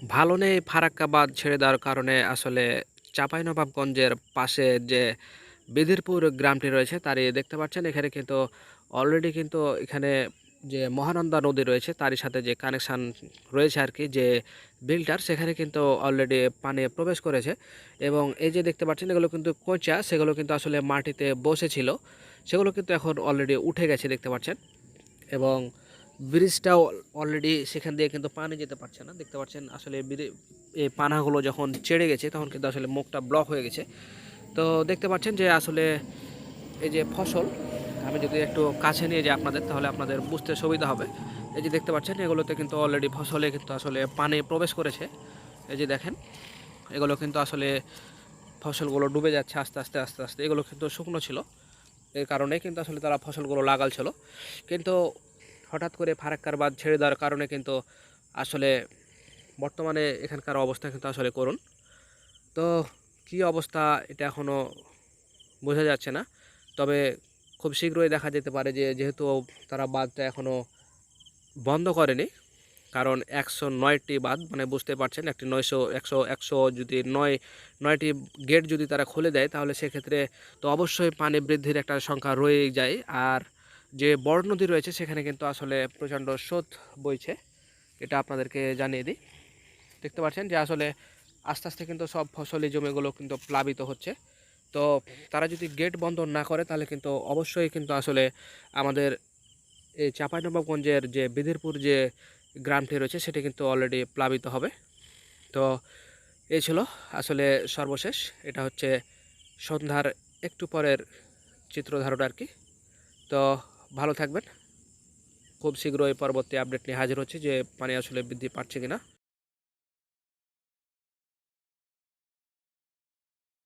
ভালো নেই ফারাক্কা বাঁধ ছেড়ে দেওয়ার কারণে আসলে চাঁপাইনবাবগঞ্জের পাশে যে বেদিরপুর গ্রামটি রয়েছে তারই দেখতে পাচ্ছেন এখানে কিন্তু অলরেডি কিন্তু এখানে যে মহানন্দা নদী রয়েছে তারই সাথে যে কানেকশান রয়েছে আর কি যে বিলটার সেখানে কিন্তু অলরেডি পানি প্রবেশ করেছে এবং এই যে দেখতে পাচ্ছেন এগুলো কিন্তু কোঁচা সেগুলো কিন্তু আসলে মাটিতে বসেছিল সেগুলো কিন্তু এখন অলরেডি উঠে গেছে দেখতে পাচ্ছেন এবং ব্রিজটাও অলরেডি সেখান দিয়ে কিন্তু পানি যেতে পারছে না দেখতে পাচ্ছেন আসলে এই পানাগুলো যখন চেড়ে গেছে তখন কিন্তু আসলে মুখটা ব্লক হয়ে গেছে। তো দেখতে পাচ্ছেন যে আসলে এই যে ফসল আমি যদি একটু কাছে নিয়ে যাই আপনাদের তাহলে আপনাদের বুঝতে সুবিধা হবে। এই যে দেখতে পাচ্ছেন এগুলোতে কিন্তু অলরেডি ফসলে কিন্তু আসলে পানি প্রবেশ করেছে। এই যে দেখেন এগুলো কিন্তু আসলে ফসলগুলো ডুবে যাচ্ছে আস্তে আস্তে আস্তে আস্তে, এগুলো কিন্তু শুকনো ছিল এর কারণে কিন্তু আসলে তারা ফসলগুলো লাগালছিল, কিন্তু হঠাৎ করে ফারাক্কার বাঁধ ছেড়ে দেওয়ার কারণে কিন্তু আসলে বর্তমানে এখানকার অবস্থা কিন্তু আসলে করুন। তো কি অবস্থা এটা এখনও বোঝা যাচ্ছে না, তবে খুব শীঘ্রই দেখা যেতে পারে যে যেহেতু তারা বাঁধটা এখনও বন্ধ করেনি, কারণ ১০৯টি বাঁধ মানে বুঝতে পারছেন একটি ৯০০ যদি নয়টি গেট যদি তারা খুলে দেয় তাহলে সেক্ষেত্রে তো অবশ্যই পানি বৃদ্ধির একটা সংখ্যা রয়েই যায়। আর যে বড় নদী রয়েছে সেখানে কিন্তু আসলে প্রচণ্ড স্রোত বইছে, এটা আপনাদেরকে জানিয়ে দিই। দেখতে পাচ্ছেন যে আসলে আস্তে আস্তে কিন্তু সব ফসলি জমিগুলো কিন্তু প্লাবিত হচ্ছে। তো তারা যদি গেট বন্ধ না করে তাহলে কিন্তু অবশ্যই কিন্তু আসলে আমাদের এই চাঁপাইনবাবগঞ্জের যে বিধিরপুর যে গ্রামটি রয়েছে সেটি কিন্তু অলরেডি প্লাবিত হবে। তো এই ছিল আসলে সর্বশেষ, এটা হচ্ছে সন্ধ্যার একটু পরের চিত্র ধারণ আর কি। তো ভালো থাকবেন, খুব শীঘ্রই পরবর্তী আপডেট নিয়ে হাজির হচ্ছে যে পানি আসলে বৃদ্ধি পাচ্ছে কিনা।